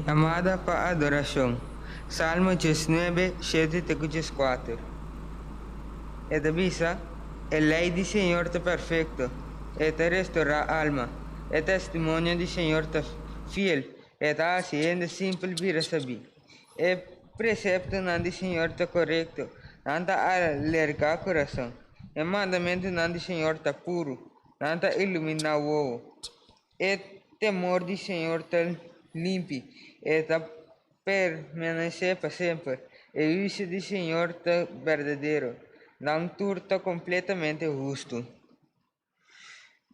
Llamada para adoración. Salmo 19, 7 y 4. Esta visa, el ley del Señor está perfecto, esta restaura alma, el testimonio del Señor está fiel, esta hacienda simple vida saber. El precepto del Señor está correcto, nada alerga corazón. El mandamento del Señor está puro, nada ilumina o. El temor del Señor está limpio, esta permanecer para sempre. E o juízo do Senhor está verdadeiro, não turta completamente justo.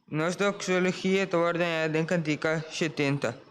Nossa doxologia está ordenada em Cantiga 70.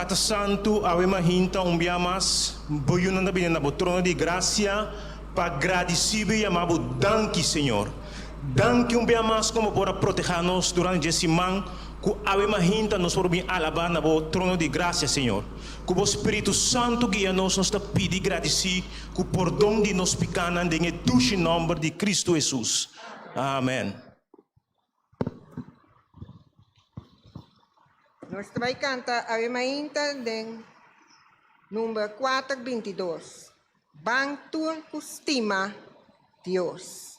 Tata Santo, ave mahinta umbiamas, boyunan na binanabo trono de gracia, pagradecido e amado, danke Senhor. Danke umbiamas como por proteger-nos durante esse man, que ave mahinta nos por bem alabar na bo trono de gracia, Senhor. Que o Espírito Santo guia-nos, nos pede agradecer, que por dom de nos picanan, em o nome de Cristo Jesus. Amém. Nós vai cantar Ave Maria den número 422. Bang tu estima Deus.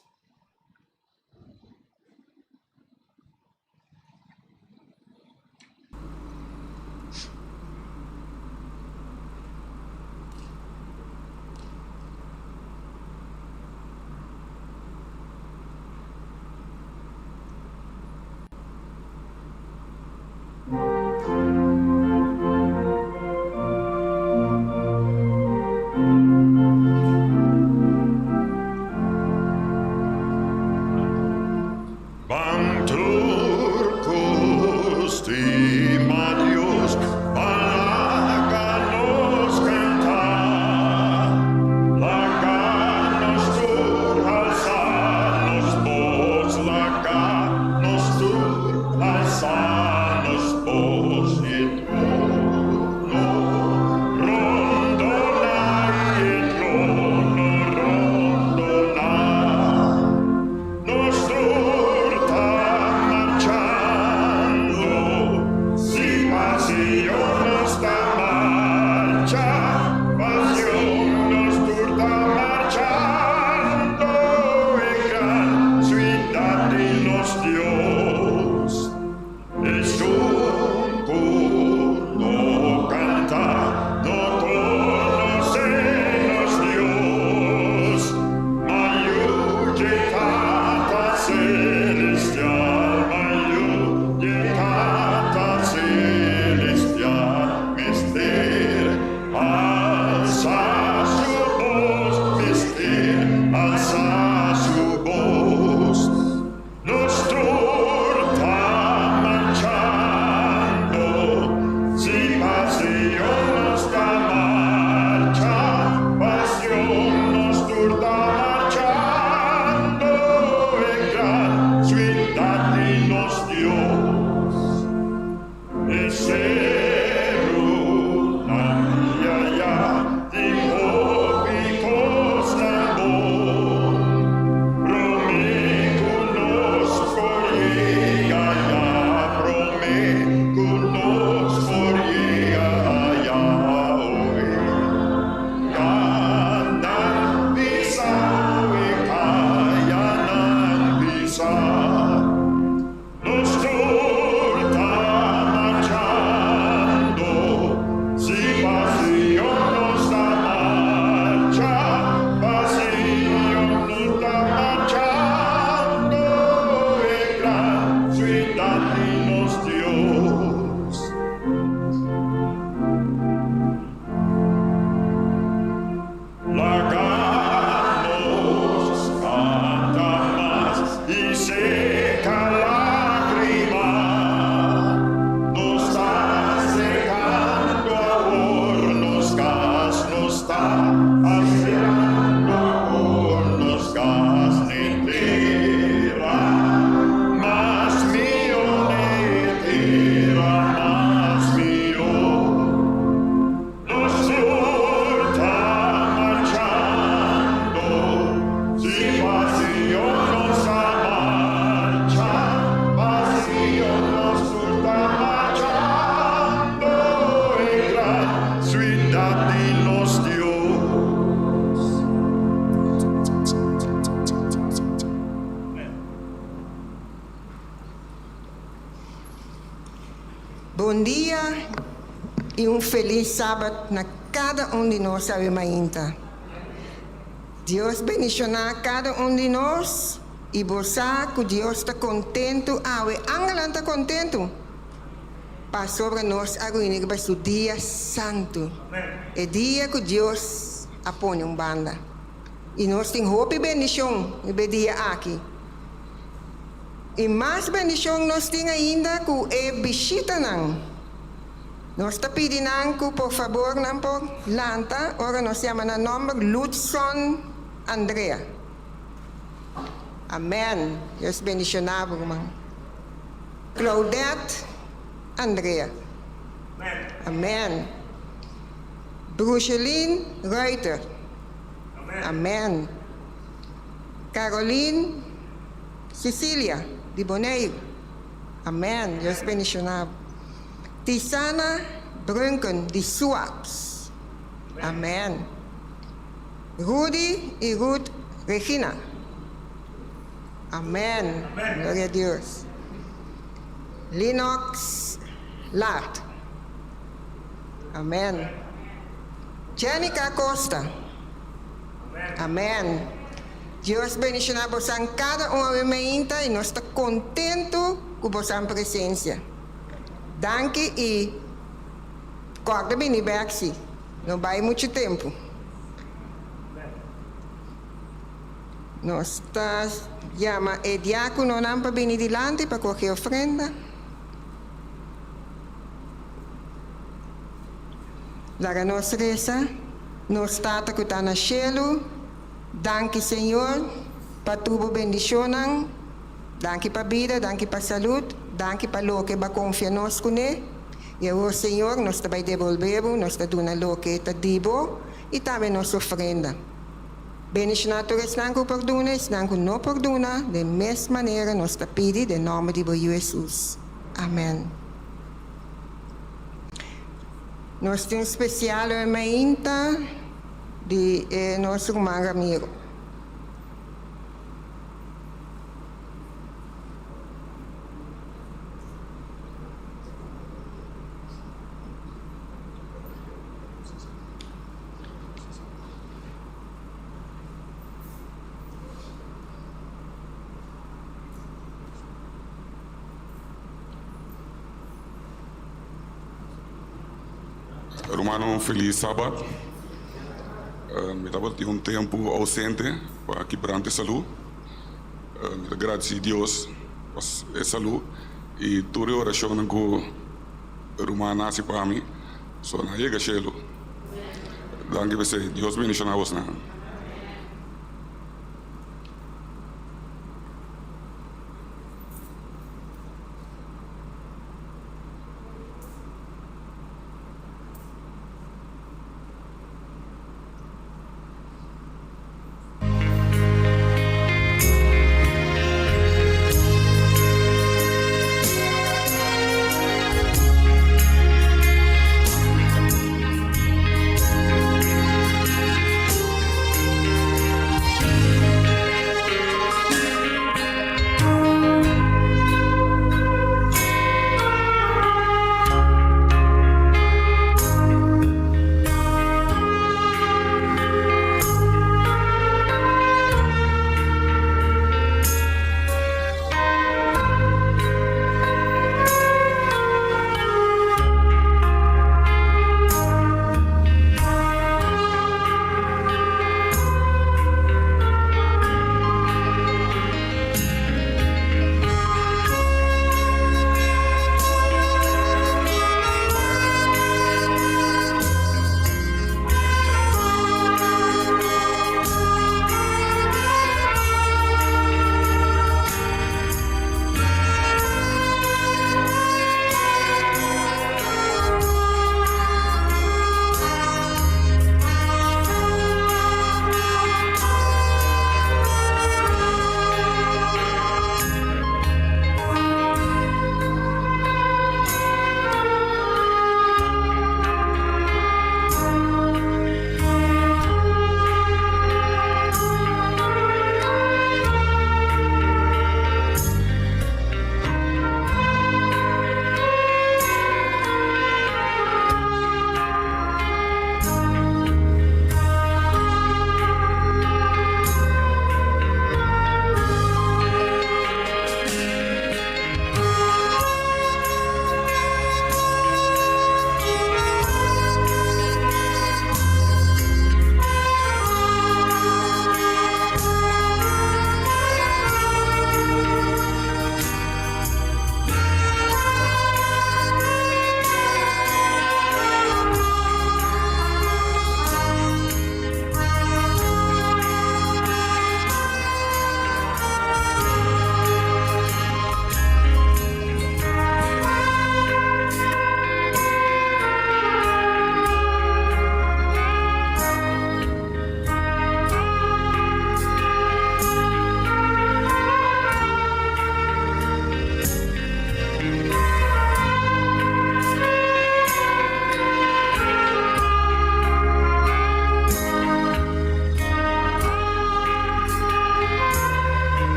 Bom dia e feliz sábado na cada de nós, Ave Mainta. Deus bendicionar cada de nós e você que Deus está contento, Ave Angela está contento. Para sobre nós agora vai ser o dia santo. É dia que Deus apõe banda. E nós temos hope e bendição no dia aqui. E mais bendição nós temos ainda que é visita não. Nós está pedindo que por favor não por lanta, ora nós chamamos na nome Lutzon Andrea. Amém. Deus bendicionado, irmão. Claudette Andrea. Amém. Bruceline Reuter. Amém. Caroline Cecília de Boneio. Amém. Deus bendicionado. Tisana Brunken de Swaps. Amém. Rudy e Ruth Regina. Amém. Glória a Deus. Lennox Lart. Amém. Jenica Costa. Amém. Deus bendicionar você em cada momento e nós estamos contentos com vossa presença. Danke e corta bem Berksi. Não vai muito tempo. Nós estamos chama o diácono não para vir adiante para qualquer ofrenda. Lara nós reza, nós tata que está no cielo. Danke Senhor, para tua bendição. Danke para vida, danke para saúde, danke para lo que va confia nós com ele. E o Senhor nós vai devolver, nós está dando lo que está dibo e também nossa ofrenda. Bendicionados não que perdona, não que não perdona, de mesma maneira nós está pedindo em nome de Jesus. Amém. Nós temos especial hermanita de nosso irmão Ramiro. Romano, feliz sábado. Me estava um tempo ausente para quebrante saúde. Me agradeço a Deus por saúde e toda a oração que Romano nasce para mim. Só na chega chelo. Danke você. Deus bendiga a você.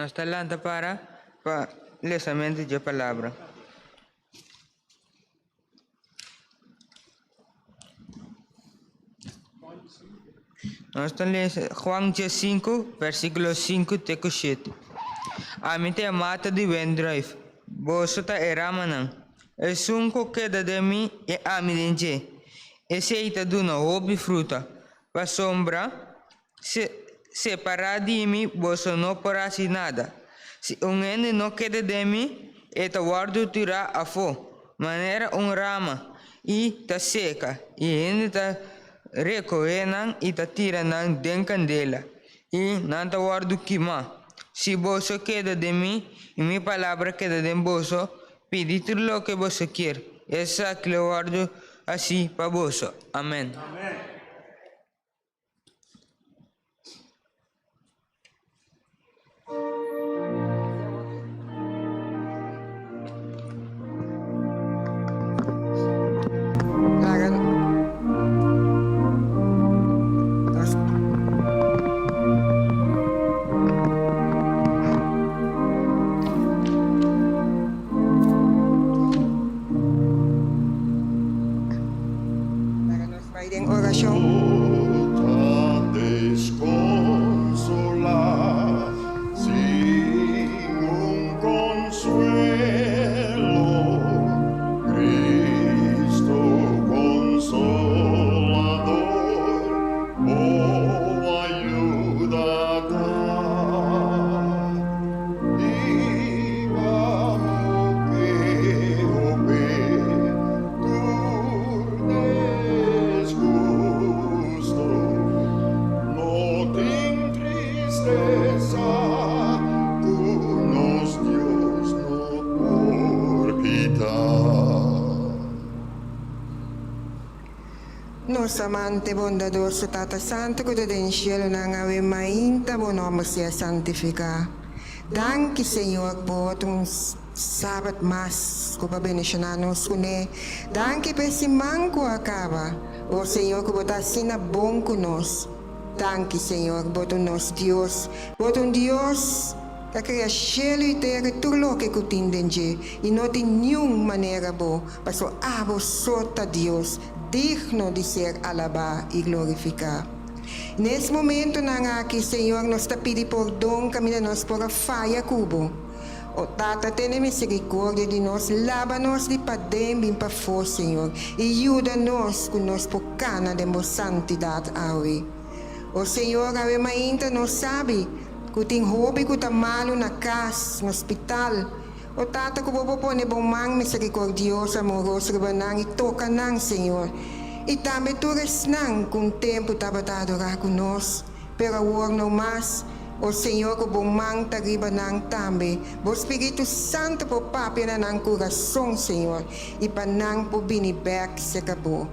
Nós está lanta para lançamento de palavra. Nós estamos lendo Juan 5, versículo 5 até 7. A mim te mata de vendrive. Boso ta eramanang. E sunco queda de mim e a mim dente. E se ita duna hobby fruta. Pa sombra, separar de mim, boso não porá si nada. Se ene não queda de mim, eta guardo tirar a fo. Maneira rama e ta seca. E ene ta recoenang e ta tira nang den candela. E não ta guardo quima. Se boso queda de mim, e minha palavra queda de boso, pedi tudo o que você quer. Essa que eu guardo assim para boso. Amém. Amém. En oración. Desconsolar sin un consuelo, Cristo consolador, oh ayuda dar. Digamos que desgusto, no te entristeza, tú nos Dios no por piedad. Nos amante bondadoso Tata Santo, que te en cielo nang ave mainta, bon nome sea santificado. Danke, Senhor, por um sábado mais que bendicionar-nos com ele. Danke por esse manco acaba. O Senhor, que botar assim bom conosco. Danke, Senhor, por nosso Deus. Por Deus que cria cielo e terra, tudo o que tu entende. E não tem nenhuma maneira boa. Mas o abo sota Deus, digno de ser alabado e glorificado. Nesse momento, aqui, Senhor, nós está pedindo perdão, caminhamos por a falha cubo. O Tata, tenha misericórdia de nós, lava-nos de padem, bem para fora, Senhor, e ajuda-nos com nós por cana de santidade, awe. O Senhor, awe, ainda não sabe que tem roubo que está malo na casa, no hospital. O Tata, que vou pôr bom man, misericordioso, amoroso, rebanang, e toca nang, Senhor. E também tu resnang com o tempo estava a adorar conosco, pero agora não mais. O Senhor que bom man tá riba nang também. O Espírito Santo por papi na nang coração, Senhor, e para nang por binibec se acabou.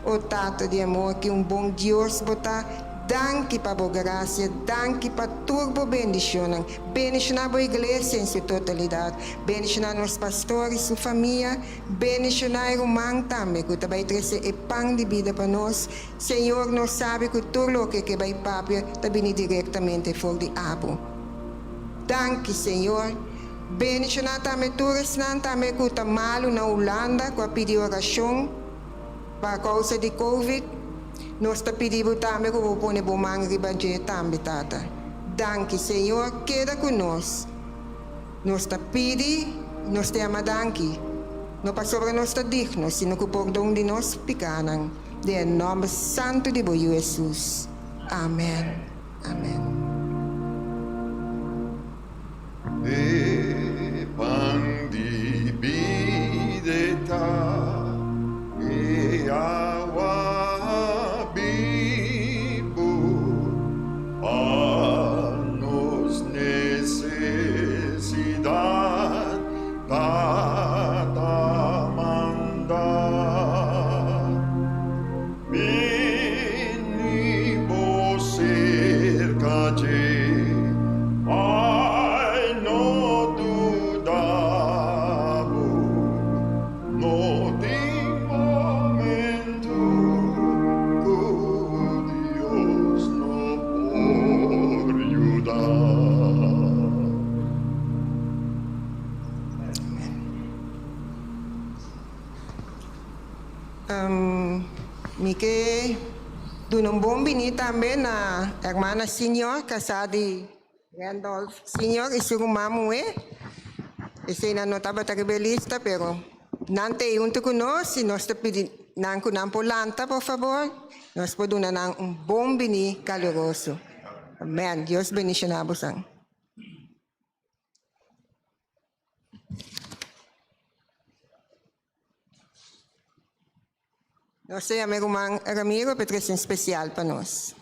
O Tato de amor que bom Deus botar. Danke para a graça, danke para turbo bendição. Bendicionar a igreja em sua totalidade. Bendicionar os pastores, sua família. Bendicionar o irmão também, que também traz o pão de vida para nós. Senhor, nós sabe que tudo o que vai papia também diretamente fora de abo. Danke, Senhor. Bendicionar também todos também que está malo na Holanda, com a pedir oração para causa de Covid. Nós te pedimos também que vou pôr bom man ribanjê também, Tata. Danke, Senhor, queda conosco. Nós te pedimos, nós te amamos, danke. Não passou para nós te digno, sino que por perdão de nós pecados. Em nome santo de Jesus. Amém. Amém. De pan di vida e agua cerca Mike, doon ang bombini también na hermana senior, casadi Randolph Senior, isuro mamue. Ese na notaba tagbelista, pero nante junto con nos, si nos pidi nan kunang polanta, por favor, nos poduna ng un bombini caluroso. Amen. Dios bendicionamos ang. No sé, amigo Mang Ramiro, pero es especial para nós.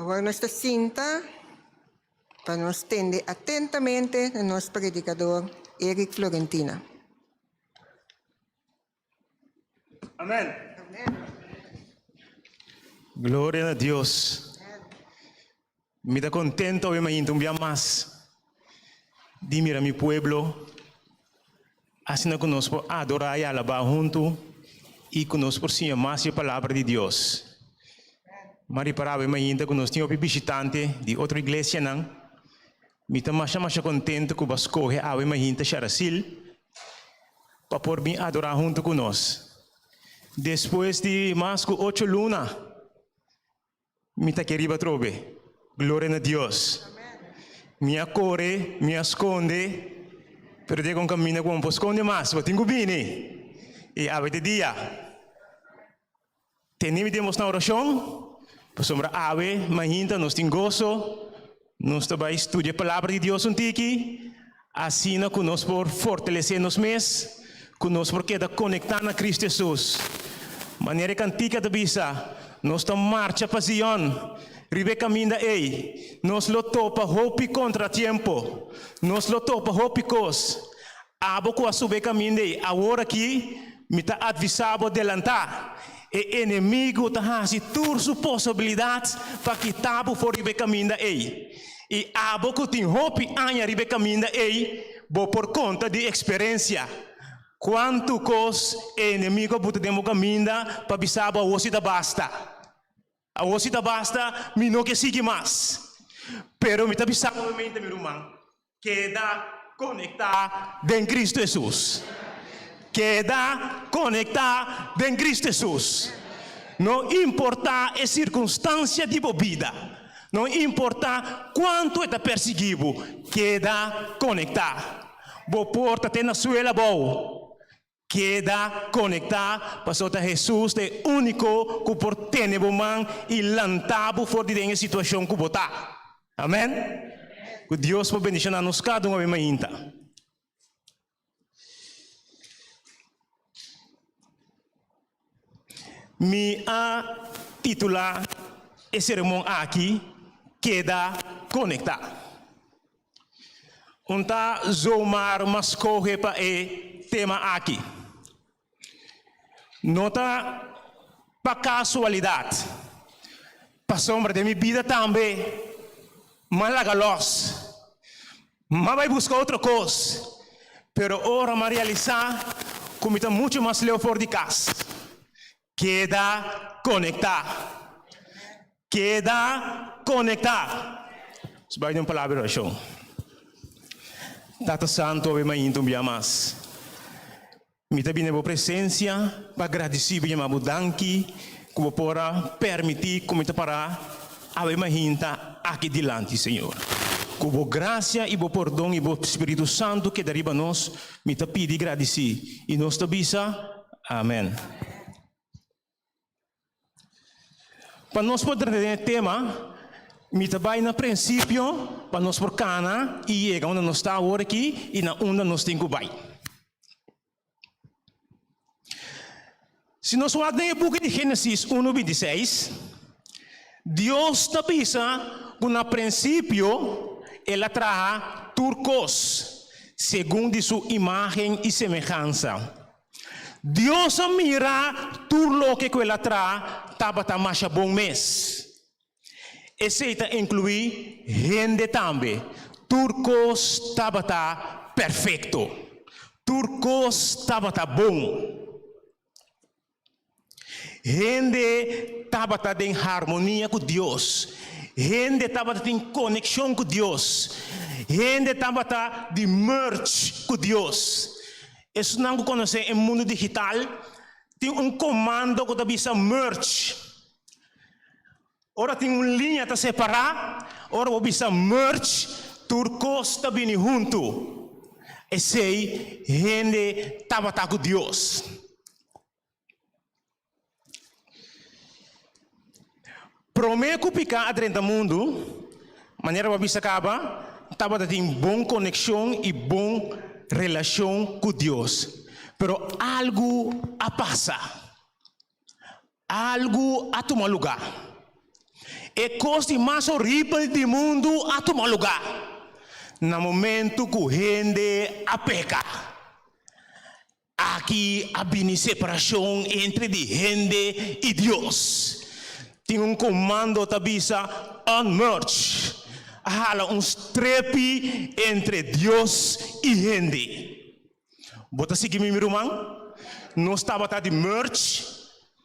Agora nuestra cinta para nos atender atentamente a nuestro predicador Eric Florentina. Amén. Gloria a Dios. Me da contento hoy me un día más. Dime a mi pueblo. Así no conozco adorar y alabar junto y conozco por más la palabra de Dios. Mari paraba me ainda que nós tínhamos visitante de outra igreja não. Me está mais contente que o Basco é ave me ainda Charasil para por vir adorar junto com nós. Depois de mais que 8 lunas, me está querida trobe. Glória a Deus. Me acorre, me esconde, pero de com caminho com um esconde mais, eu tenho bem. E ave de dia. Tenemos na oração. Sombra ave, mahinta, nós tem gozo, nós também estudia a palavra de Deus um tiki, assim nós conosco por fortalecer nos mês, conosco por queda conectar na Cristo Jesus. Maneira que antiga da bisa, nós estamos marcha para Zion, ribe caminho ei, nós lutou para hope contra tempo, nós lutou para hope cos, abo com a sube caminho ei, agora aqui, me está avisado adelantar. E inimigo tá hasi tur su possibilidades para que tabo for ribe caminho ei. E abo que tem hope anya ribe caminho ei, bo por conta de experiência. Quanto cos inimigo buta demo caminho para bisaba o da basta. A o da basta, mi no que sigue mais. Pero mi tá bisaba mente mi rumang, queda conectar em Cristo Jesus. Queda conectar em Cristo Jesus. Não importa a circunstância de vida, não importa quanto está perseguido, queda conectar. Bo porta tem na sua boa, queda conectar. Passou a Jesus é único que por ter man e lantabo for de uma situação que botar. Amém? Que Deus por bendicionar nos cada um ainda. Me a titular esse sermão aqui, queda conectar. Unta zomar mas corre para o tema aqui. Nota para casualidade. Para sombra de minha vida também. Malagalos. Mas vai buscar outra coisa. Pero ora me realizar como está muito mais leu fora de casa. Queda conectar. Queda conectar. Sebagai uma palavra de oração. Tata Santo, ave mainto mais. Me tá bem a presença para agradecer bem a mudança como para permitir como está para ave mainta aqui delante, Senhor. Com boa graça e boa perdão e boa Espírito Santo que deriva nós, me tá pedir agradecer e nós tá bisa. Amém. Para nós poder ter tema, me trabalho no princípio, para nós por cana, e chega onde nós está agora aqui, e na onde nós temos que vai. Se nós olharmos no book de Gênesis 1:26, Deus está pensando que no princípio, Ele traz turcos, segundo sua imagem e semelhança. Deus mira tudo o que Ele traz, estava mais bom mês. Esse inclui gente também. Turcos estava perfeito. Turcos estava bom. Gente estava em harmonia com Deus. Gente estava em conexão com Deus. Gente estava de merge com Deus. Isso não conhece no mundo digital. Tem comando que bisa merge. Ora tem uma linha para separar. Ora bisa merge. Turcos está bem junto. Esse gente estava com Deus. Prometo picar dentro do mundo. Maneira para bisa acaba. Estava tem boa conexão e boa relação com Deus. Pero algo a passa. Algo a tomar lugar. E coisa mais horrível do mundo a tomar lugar. No momento que a gente a peca. Aqui há uma separação entre a gente e Deus. Tem comando que diz unmerge. Há strepe entre Deus e gente. Bota seguir meu irmão. Nós estava de merge.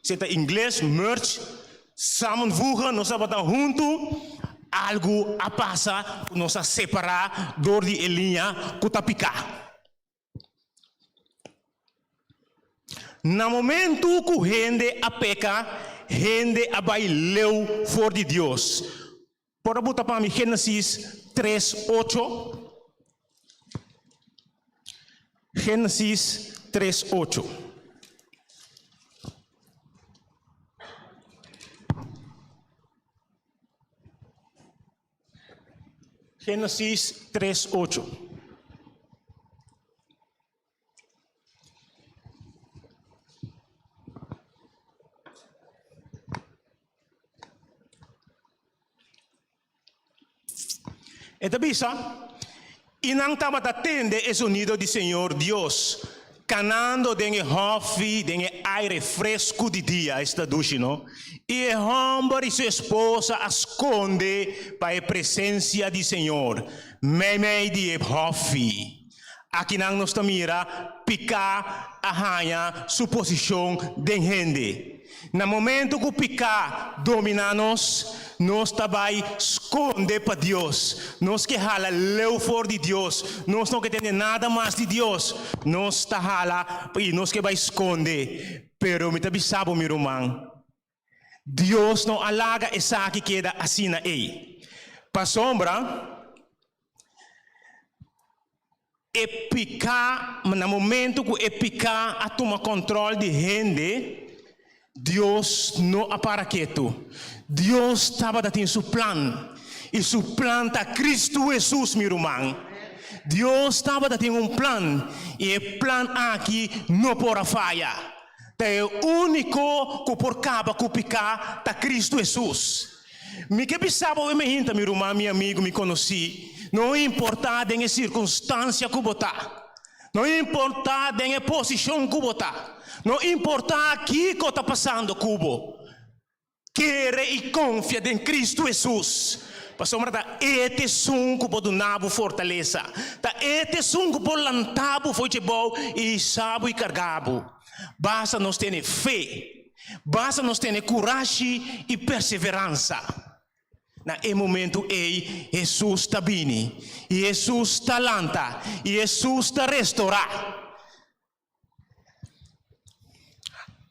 Se está em inglês, merge. Samenvoegen, nós estava junto. Algo a passa, nós a separar door die linha que está picar. No momento que gente a peca, gente a vai leu for de Deus. Por botar para mim Gênesis 3:8. Gênesis 3:8. Génesis 3:8. Esta bisa, inang tamat atende el sonido del Señor Dios, canando den el hofi, den el aire fresco de día, esta ducha, ¿no? Y el hombre y su esposa esconde para la presencia del Señor, meme de hofi. Aqui nang nos mira, picar, arranha, suposição de gente. No momento que picar domina nós também esconde para Deus. Nós que hala leu for de Deus. Nós não que tem nada mais de Deus. Nós tá hala e nós que vai esconde. Pero me tabi sabo meu irmão. Deus não alaga essa que queda assim na ei. Pa sombra e picar, no momento que picar a tomar controle de gente, Deus não aparaqueto. Deus estava dando seu plano. E seu plano está Cristo Jesus, meu irmão. Deus estava dando plano. E o plano aqui não pode falhar. É o único que por cabo que picar está Cristo Jesus. Me que pensava, eu me hinta, meu irmão, meu amigo, me conheci. Não importa em circunstância que botar. Não importa em posição que botar. Não importa aqui que está passando, cubo. Quere e confia em Cristo Jesus. Pastor, este sunco por donabo fortaleza. Ta este sunco por lantabo foi bom e sabo e cargabo. Basta nós ter fé. Basta nós ter coragem e perseverança. Na momento Jesus está vindo. E Jesus está lanta. E Jesus está restaurar.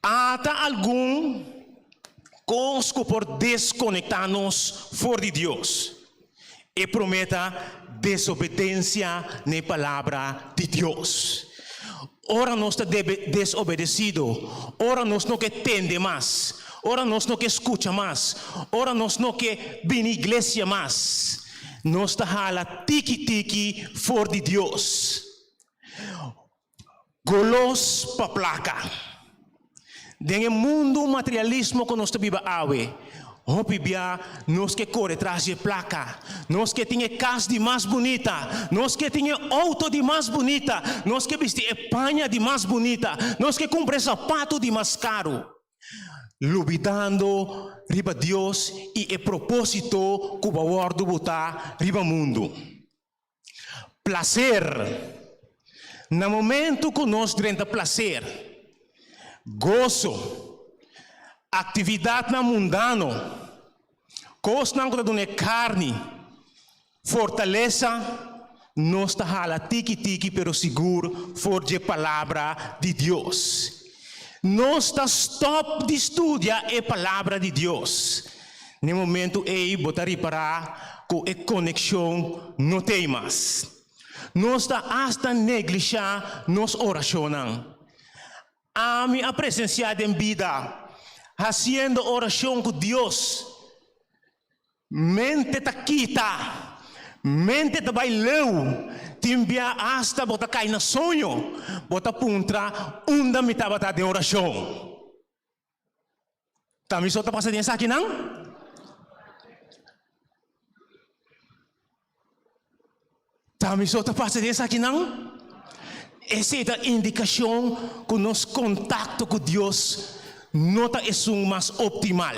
Há algum conosco por desconectar-nos fora de Deus. E prometa desobediência na palavra de Deus. Ora nós está desobedecido. Ora nós não que tende mais. Ora nós não que escuta mais. Ora nós não que vem à igreja mais. Nós está hala tiki-tiki fora de Deus. Golos pa placa. Dentro mundo materialismo que nós vivemos hoje, nós que corre atrás de placa, nós que tem casa de mais bonita, nós que tem auto de mais bonita, nós que veste panha de mais bonita, nós que compra sapato de mais caro, lubitando riba Deus e o propósito que o guardo botar riba mundo. Prazer, no momento que nós temos prazer, gozo, atividade na mundano, coisa não da carne, fortaleza, nós está hala tiki-tiki, pero seguro, for de palavra de Deus. Nós está stop de estudar a palavra de Deus. No momento botar reparar com a conexão não tem mais. Nós está hasta negligenciar nos orações. A minha presença em vida, fazendo oração com Deus, mente ta quita, mente ta baileu, timbia hasta bota cai na sonho, bota puntra, unda me tava de oração. Tami só tá passando isso aqui não? Tami só tá passando isso aqui não? Essa é a indicação que nosso contato com Deus não é mais optimal.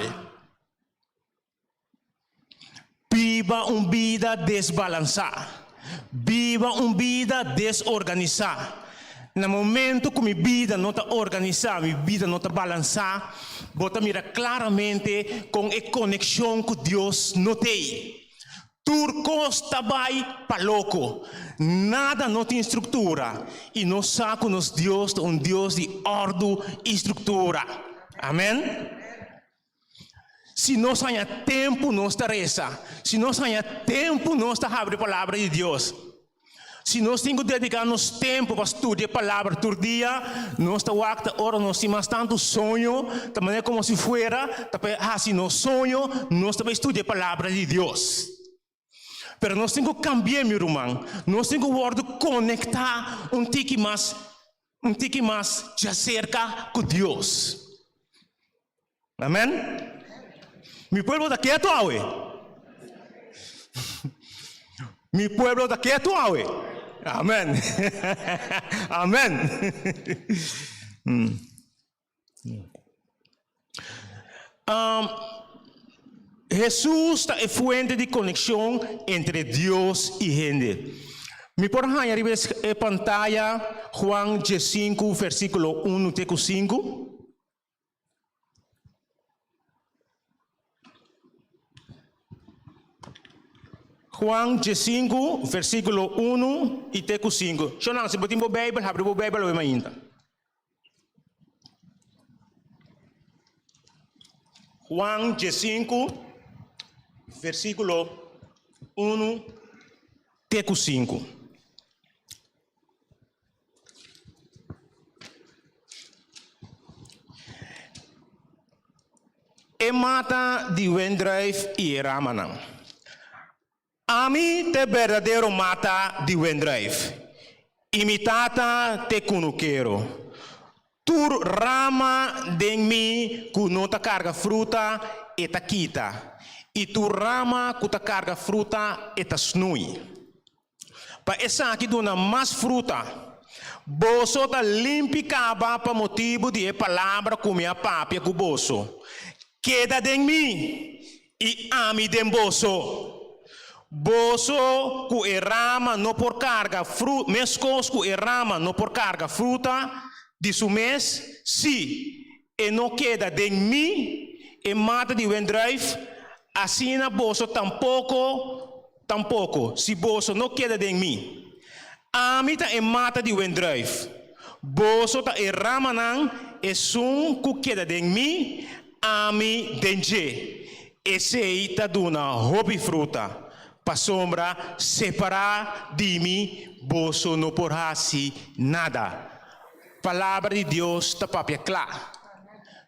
Viva uma vida desbalançada. Viva uma vida desorganizada. No momento que minha vida não está organizada, minha vida não está balançada, bota mira claramente com a conexão que Deus não tem. Turcos também para louco. Nada não tem estrutura. E nós sabemos que Deus é um Deus de ordem e estrutura. Amém? Se nós temos tempo, nós está reza. Se nós temos tempo, nós está abrindo a palavra de Deus. Se nós temos que dedicar nosso tempo para estudar a palavra todo dia, nós está wakta ora nós temos tanto sonho, também é como se fuera, também assim nosso sonho, nós também estudar a palavra de Deus. Pero nós temos que cambiar, meu irmão. Nós temos que conectar um tique mais de acerca com Deus. Amém? Mi pueblo está quieto, awe. Mi pueblo está quieto, awe. Amém. Amém. Jesús é fuente de conexão entre Deus e gente. Me por arriba a pantalla Juan 5, versículo 1 até 5. Juan 5, versículo 1 e até 5. Senão, se botar a Bíblia, abre a Bíblia ou ainda. Juan 5, versículo 1 até 5. E mata de Wendrive e Ramanan. A mim te verdadeiro mata de Wendrive. Imitata te cunuquero. Tu rama de mim que não te carga fruta e te quita. E tu rama que te carga fruta e te snui. Para essa aqui dona mais fruta. Boso te limpi caba para motivo de palavra como a papia com boso. Queda de mim e ami de boso. Boso que errama não por carga fruta, mescos que errama não por carga fruta, de su mês, sim, e não queda de mim, e mata de Wendrive, assim na boso tampouco, se boso não queda de mim. A mim tá e mata de Wendrive, boso tá errama não, e sum que queda de mim, a mim denje, e sei tá duna hobby fruta. Pa sombra separar de mim, boso não porrasi nada. Palavra de Deus está papia clara.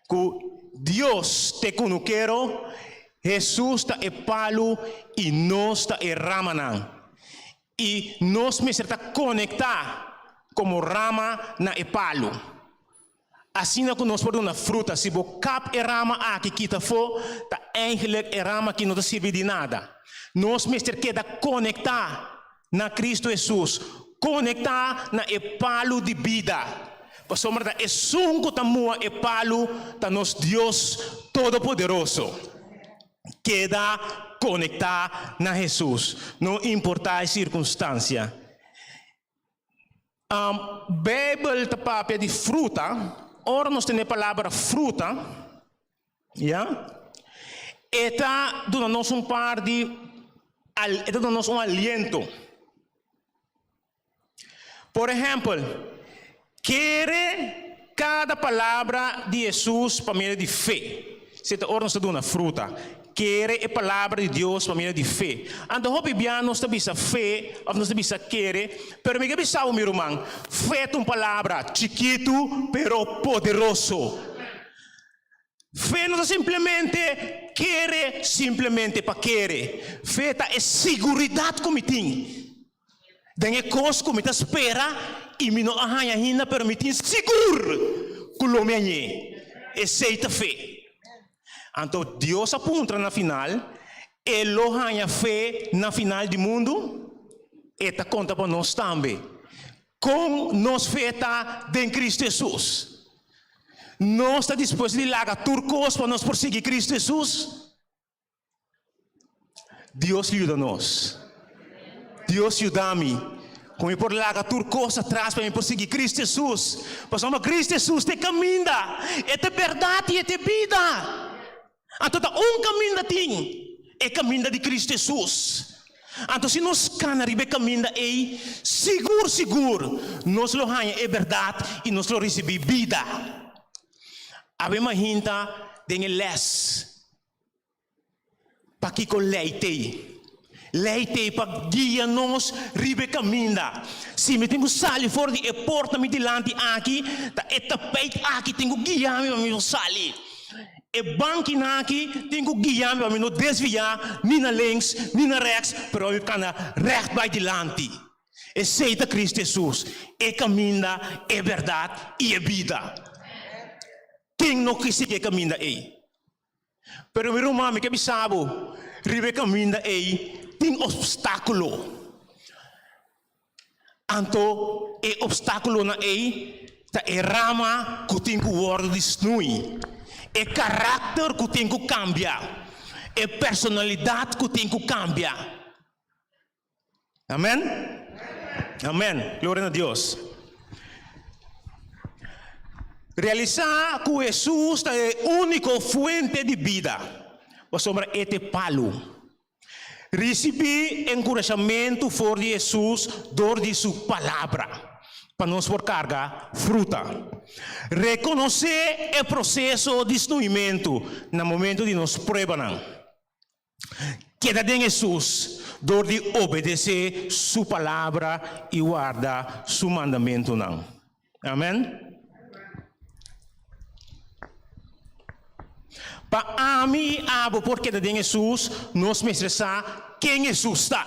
Que Deus te conuquero, Jesus está e palo e nós está e ramanan. E nós me está conectar como rama na e palo. Assim que nós podemos uma fruta, se você cap e rama aqui kita for, tá eigenlijk e rama que não serve de nada. Nós me queda conectar na Cristo Jesus, conectar na e palo de vida. Por sombra da esungo tamua e palo da nos Deus Todo-Poderoso. Queda conectar na Jesus, não importa a circunstância. Bíblia tá papel de fruta. Ora nós temos a palavra fruta, yeah? Eta dando-nos par de, eta dando-nos aliento. Por exemplo, querer cada palavra de Jesus para mim de fé. Se ora nós dando uma fruta, querer a palavra de Deus para mim de fé. Ando hopi bem nós tabisa fé, ou nós tabisa querer, pero me gabi sao meu irmão, fé é uma palavra chiquito, pero poderoso. Fé não é simplesmente querer, simplesmente para querer. Fé é segurança como tem. Dengue coisa como te espera e me não arranha ainda, pero me tem seguro que o homem é. Aceita fé. Então Deus aponta na final, Ele arranha fé na final do mundo, e está conta para nós também. Com nós fé está em Cristo Jesus. Nós está disposto de largar turcos para nós prosseguir Cristo Jesus. Deus ajuda nós. Deus ajuda-me. Como eu por largar turcos atrás para me prosseguir Cristo Jesus. Porque Cristo Jesus te caminha. É a verdade e é a vida. Então, caminho da tem, é caminho de Cristo Jesus. Então, se nós canaribe caminho é seguro, nós lo ganha é verdade e nós lo recebe vida. Abe mahinta dengue les, para que com leite para guiar nós ribe caminho. Se me tenho sali fora de porta me delante aqui, tá etapete aqui tenho guiar me sali. E banki naki, tenho guiar para não desviar, nem na links, nem na rechts, pero eu kan recht bij die lanti. E seita Cristo Jesus, e caminha, é verdade e é vida. Quem não quis que caminha é? Pero meu irmão, me que bisabo, ribe caminha é, tem obstáculo. Anto, e obstáculo na é, ta e rama que tem que worden desnui. E caráter que tem que cambiar. E personalidade que tem que cambiar. Amém? Amém. Glória a Deus. Realizar que Jesus é a única fonte de vida. O sombra este palo. Receber encorajamento por Jesus door de sua palavra. Para nos por carga fruta. Reconhecer o processo de desnuimento no momento de nos pruebas. Queda em Jesus, door de obedecer sua palavra e guardar seu mandamento. Amém? Para mim, porque queda em Jesus, nos mostrar quem Jesus está.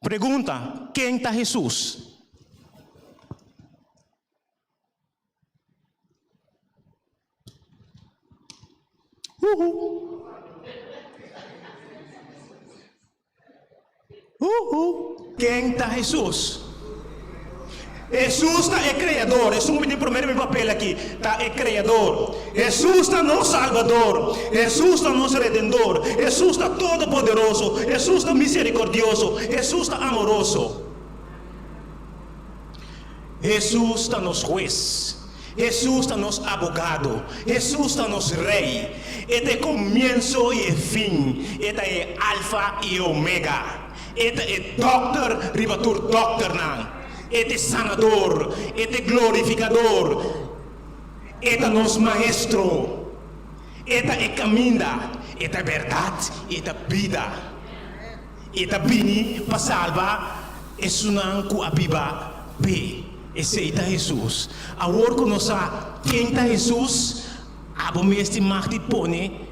Pergunta, quem está Jesus? Quem está Jesus? Jesus é criador. Isso me tem primeiro meu papel aqui. Tá, é criador. Jesus está nosso salvador. Jesus está nosso redentor. Jesus está todo poderoso. Jesus está misericordioso. Jesus está amoroso. Jesus está nosso juez. Jesus está nosso abogado. Jesus está nosso rei. Este é começo e fim. Este é alfa e omega. Este é doctor, ribatur doctor não. Este é sanador, este é glorificador, este é nosso maestro, este é caminho, este é verdade, este é vida, este é bini para salvar, é sunan ku abiba be, esse é Jesus. Agora que nós sabemos quem é Jesus, abo mestre magti pone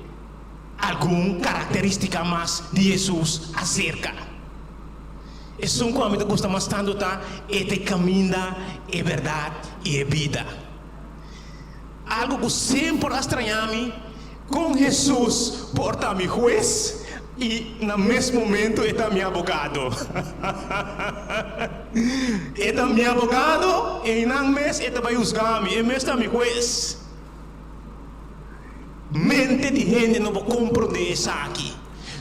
alguma característica mais de Jesus acerca. Isso é como eu gosto mais tanto, tá? Este caminho é verdade e é vida. Algo que sempre estranha-me, com Jesus porta meu juiz e no mesmo momento é meu abogado. É meu abogado e não mês é vai julgar-me, é mesmo meu juiz. Mente de gente não vai compreender isso aqui.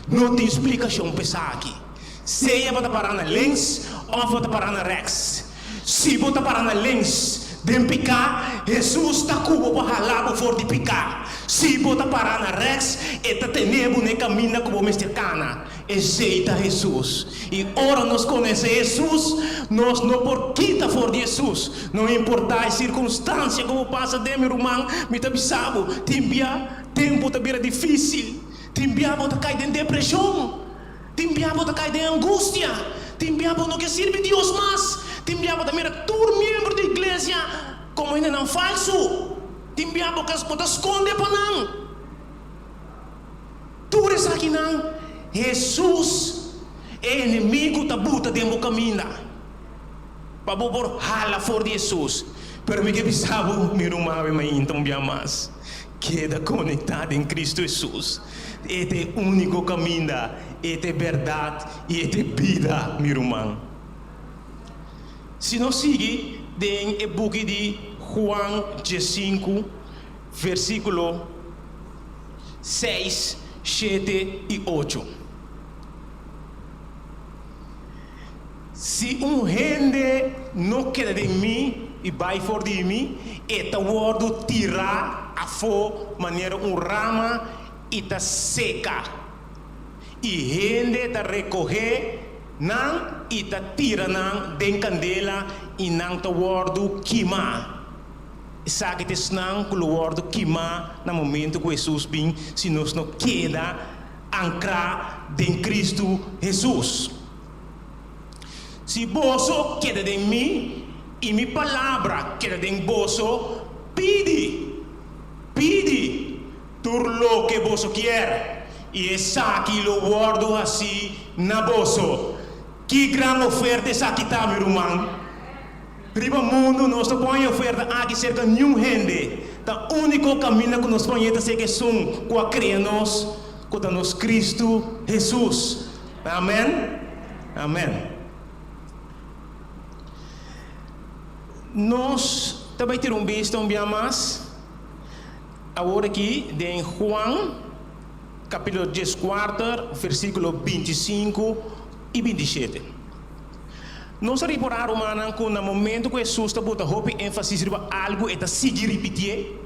Não tem explicação para isso aqui. Se você parar na links ou você parar na rechts. Se você parar na links, de picar, Jesus está cubo para ralar for de picar. Se você parar na rechts, está tendo um caminho como mexicana. Aceita Jesus. E ora nós conhecemos Jesus, nós não por quita for de Jesus. Não importa a circunstância como passa de meu irmão, me está bisabo, tempo está bem difícil. Tempo está caindo em depressão. Tempiabo da cai de angústia. Tempiabo não quer servir Deus mais. Tempiabo da mira todo membro da igreja como ainda não falso. Tempiabo que as botas esconde para não. Tudo isso aqui não. Jesus é inimigo da buta de um caminho. Para por hala for de Jesus. Pero me que bisabo meu irmão me então bem mais. Queda conectado em Cristo Jesus. Este é o único caminho, este é verdade e este é vida, meu irmão. Se nós seguimos no book de João 5, versículo 6, 7 e 8. Se gente não quer em mim e vai fora de mim, este word tirar a fora maneira rama e está seca. E gente está recolher não e está tira não de candela e não está word queimar. Sabe que não que o word queimar no momento que Jesus vem, se nós não queda ancrar em Cristo Jesus. Se você queda em mim e minha palavra queda em você, pede você quer. E essa aqui lo guardo assim na bolsa. Que grande oferta essa aqui tá, meu irmão. Riba mundo, nós põe oferta aqui cerca de nenhum gente. Tá único caminho que nós põe é que são com a crer nós, com a nós Cristo Jesus. Amém? Amém. Nós também temos visto um dia mais. Agora aqui, em Juan, capítulo 14, versículo 25 e 27. Nós reparar, humana, que no momento que Jesus está botando ênfase sobre algo, está seguir repetir,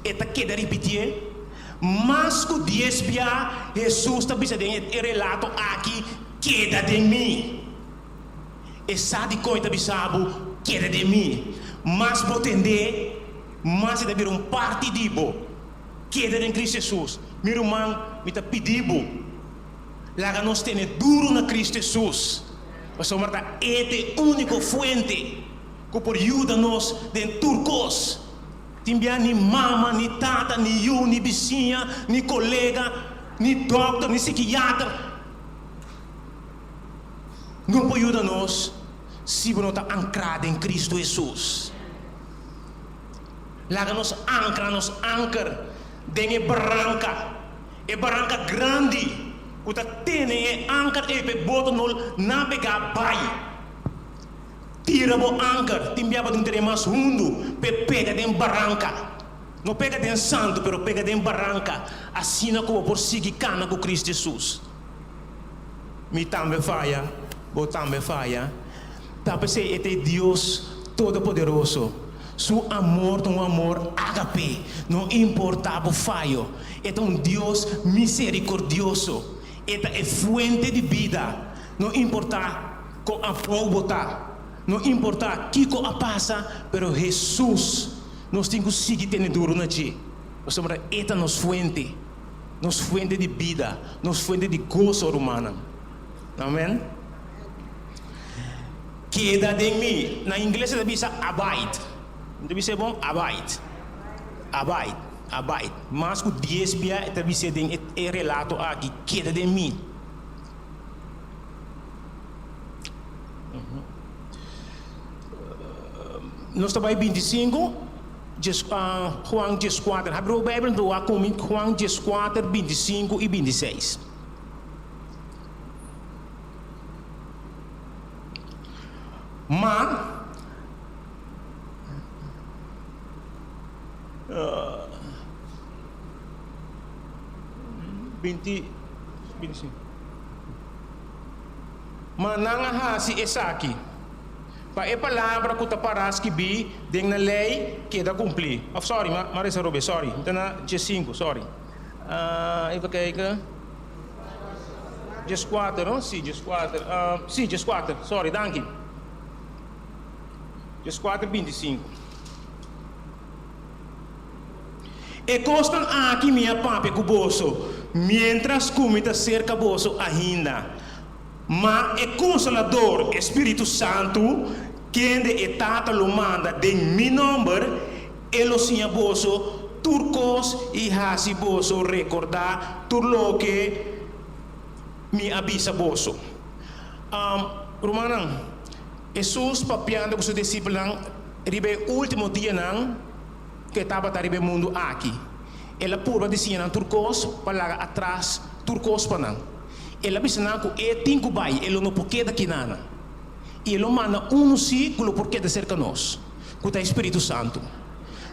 está queda repetir, mas que desvia, Jesus está dizendo, e relato aqui, queda de mim. E sabe como está dizendo, queda de mim. Mas vou entender, mas deve haver parte de bo, queda em Cristo Jesus. Meu irmão, me está pedindo, lá nós temos duro na Cristo Jesus. Mas é a única fonte que pode ajudar-nos em turcos. Também nem mama, nem tata, nem eu, nem vizinha, nem colega, nem doctor, nem psiquiatra. Não pode ajudar-nos se não está ancrado em Cristo Jesus. Lá nos anca de barranca. É barranca grande. O que tem é anca e pe boto no navegar bai. Tira o anca, timbiaba de ter mais fundo, pe pega de barranca. Não pega de santo, pero pega de barranca. Assim como por seguir cana com Cristo Jesus. Me também falha, botambe falha. Também sei é Deus Todo-Poderoso. Su amor é um amor agape, não importa o falho. É um Deus misericordioso. É fuente de vida. Não importa com a botar, não importa o que passa, pero Jesus nós temos que seguir tendo duro na ti. Nós somos esta nos fuente de vida, nos fuente de gozo humana. Amém? Queda de mim. Na inglês deve ser abide. Deve ser bom abide. Abide. Mas o 10 pia deve ser é relato aqui, queda de mim. Nós estamos em 25, Juan 14. Abre o Bíblia do Juan 14, 25 e 26. Mas 25. Mas não há-se essa aqui. Para a palavra que parece que bi dentro da lei que dá cumprir. Oh, sorry, Marisa Robe, sorry. Então na G5, sorry. Even kijken. G4, não? Sim, G4. Sim, G4. Sorry, danke. G4, 25. E constam aqui minha papi com o bolso, mientras comita cerca bolso ainda. Mas é Consolador, Espírito Santo, quem de etapa lo manda de mi nombre, ele sinha bolso, turcos e hasi bolso recordar tudo que me avisa bolso. Romanan, Jesus papiando com seus discípulos, ribe último dia não, que estava no mundo aqui. Ela pura dizia turcos para atrás, turcos para não. Ela disse que é tinco bai, ele não pode daqui nada. E ele manda si com o porquê de ser conosco, com o Espírito Santo.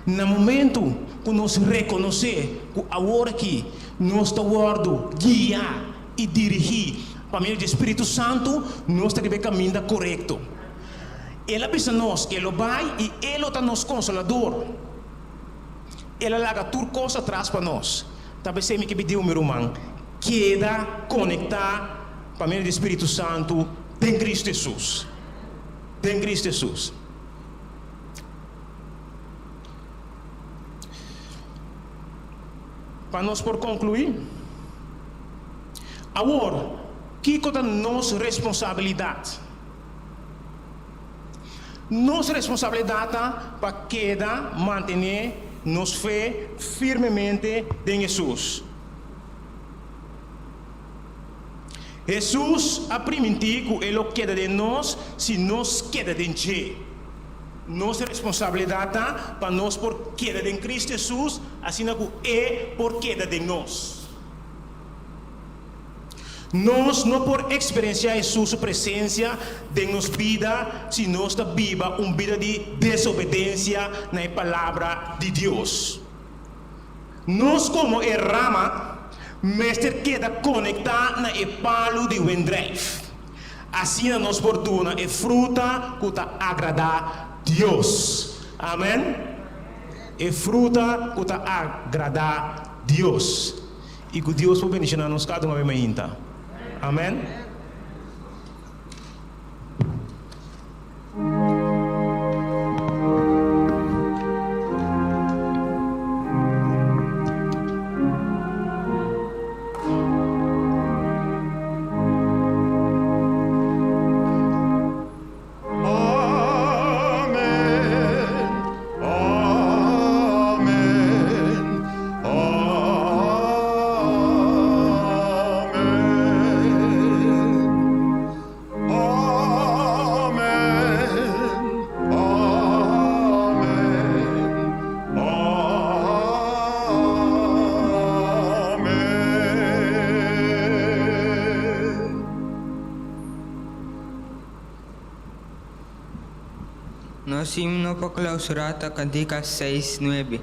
No momento que nós reconhecer que agora aqui nós estamos guiar e dirigir para meio do Espírito Santo, nós temos caminho correto. Ela disse que ele vai e ele é nosso consolador. Ela larga tudo coisa atrás para nós. Talvez você me pediu, meu irmão, queda conectar para meio do Espírito Santo em Cristo Jesus. Em Cristo Jesus. Para nós por concluir, agora, que é a nossa responsabilidade? Nossa responsabilidade para queda manter nos fé firmemente em Jesus. Jesus ha permitido que Ele queda de nós se nós queda de Ele. Nossa responsabilidade para nós por queda de Cristo Jesus, assim como é por queda de nós. Nós não por experienciar Jesus sua presença de nossa vida, se nós está viva uma vida de desobediência na palavra de Deus. Nós como rama, mestre queda conectado na palo de wendrijf. Assim nós portuna fruta que está agradar Deus. Amém? É fruta que está agradar Deus. E que Deus pode bendicionar nos cada uma vez. Amém? Nos himno para clausurata Cantica 69.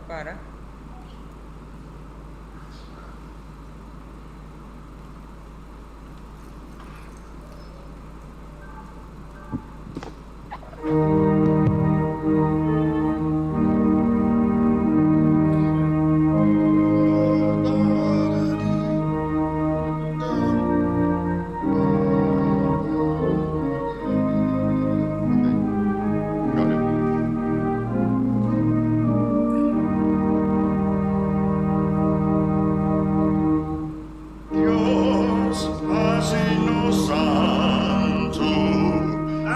Para. Dios, haznos santo.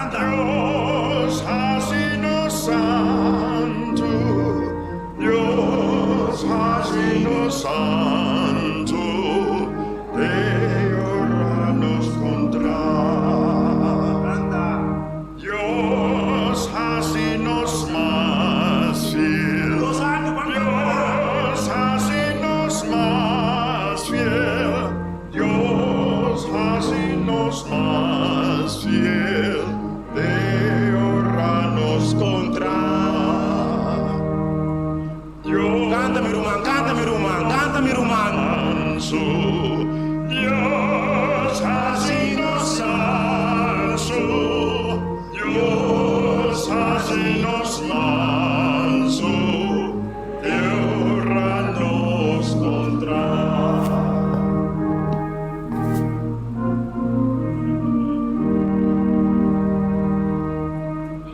Dios, haznos santo. Dios, haznos santo. De orarnos contra. Dios, haznos más fiel. Dios, haznos más fiel. Dios, haznos más fiel. De orarnos contra. Dios, Canta mi rumán, canta mi rumán, canta mi rumán. manso. Dios, haznos manso. Dios, haznos manso. De orarnos contra.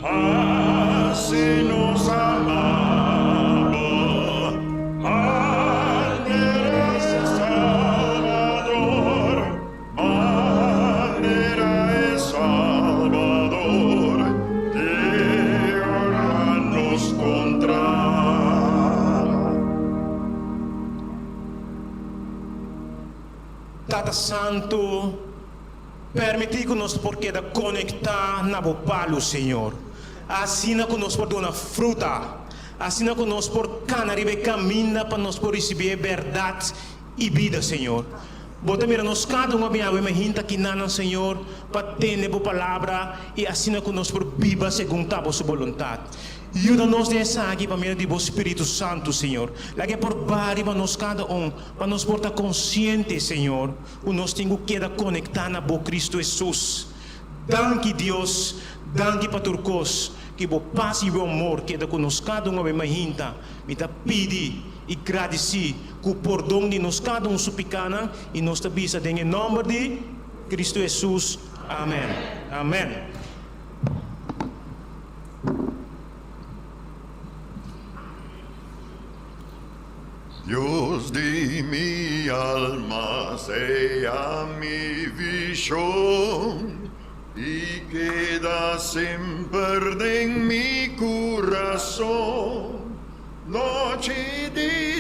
Haznos amado, manera es Salvador, manera es Salvador, de orarnos contra. Tata Santo, permite-nos porque da conectar na palo, Senhor. Assim que nós por dar fruta, assim que nós por canaribe caminha para nós por receber verdade e vida, Senhor. Bota mira nos cada uma bem água hinta que nana, Senhor, para ter a palavra e assim que nós por viva segundo a vossa vontade. Ajuda-nos nessa aqui para mim de vosso Espírito Santo, Senhor. Lá que por bari para nós cada para nos portar consciente, Senhor, o nós temos que conectar na bo Cristo Jesus. Danke Deus, danke para turcos, que bo paz e o amor que da conosco cada uma vez hinta, me ta pedi e agradeci que o perdão de nós cada suplicana e nós te bisa em nome de Cristo Jesus. Amém. Amém. Dios de mi alma, sea mi visión y queda siempre en mi corazón. Noche y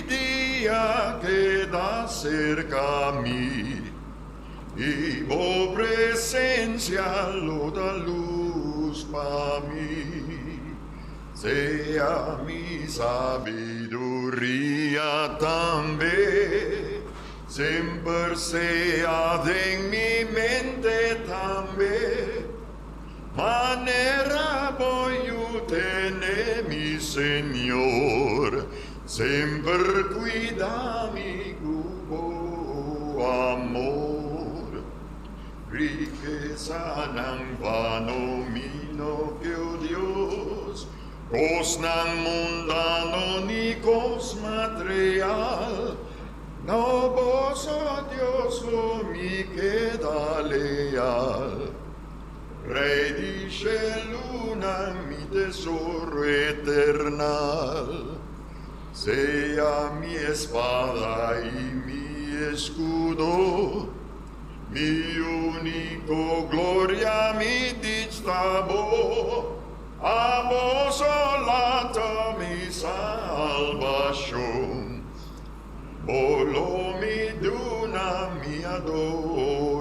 día queda cerca a mí y tu presencia lo da luz para mí. Sea mi sabiduría también, siempre sea en mi mente también. Manera voy a tener mi Señor, siempre cuida mi amor. Riqueza nan vano mino que Dios, cos nan mundano ni cos material, no vos, oh Dios, lo mi queda leal. Rey dice luna, mi tesoro eternal, sea mi espada y mi escudo, mi único gloria, mi dictabo, a vos solata mi salvación, volo mi duna mi adoración.